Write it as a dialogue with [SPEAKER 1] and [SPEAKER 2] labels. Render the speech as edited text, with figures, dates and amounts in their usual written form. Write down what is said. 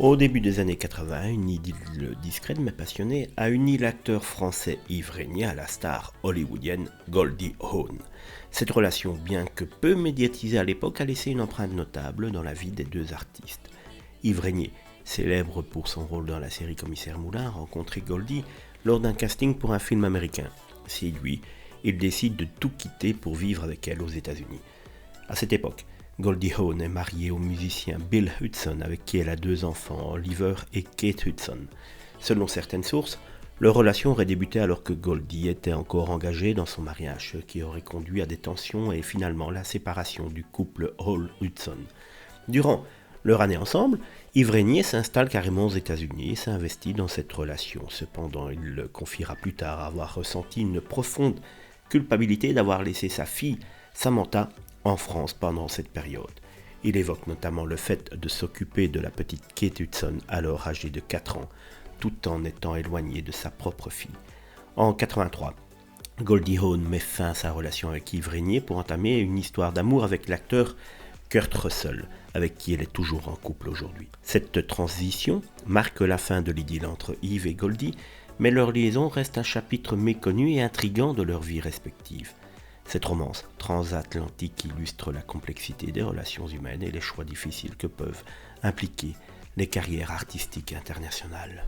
[SPEAKER 1] Au début des années 80, une idylle discrète mais passionnée a uni l'acteur français Yves Régnier à la star hollywoodienne Goldie Hawn. Cette relation, bien que peu médiatisée à l'époque, a laissé une empreinte notable dans la vie des deux artistes. Yves Régnier, célèbre pour son rôle dans la série Commissaire Moulin, a rencontré Goldie lors d'un casting pour un film américain. Séduit, il décide de tout quitter pour vivre avec elle aux États-Unis. À cette époque, Goldie Hawn est mariée au musicien Bill Hudson avec qui elle a deux enfants, Oliver et Kate Hudson. Selon certaines sources, leur relation aurait débuté alors que Goldie était encore engagée dans son mariage, ce qui aurait conduit à des tensions et finalement la séparation du couple Hall-Hudson. Durant leur année ensemble, Yves Régnier s'installe carrément aux États-Unis et s'investit dans cette relation. Cependant, il le confiera plus tard avoir ressenti une profonde culpabilité d'avoir laissé sa fille, Samantha, en France pendant cette période. Il évoque notamment le fait de s'occuper de la petite Kate Hudson, alors âgée de 4 ans, tout en étant éloigné de sa propre fille. En 83, Goldie Hawn met fin à sa relation avec Yves Régnier pour entamer une histoire d'amour avec l'acteur Kurt Russell, avec qui elle est toujours en couple aujourd'hui. Cette transition marque la fin de l'idylle entre Yves et Goldie, mais leur liaison reste un chapitre méconnu et intrigant de leur vie respective. Cette romance transatlantique illustre la complexité des relations humaines et les choix difficiles que peuvent impliquer les carrières artistiques internationales.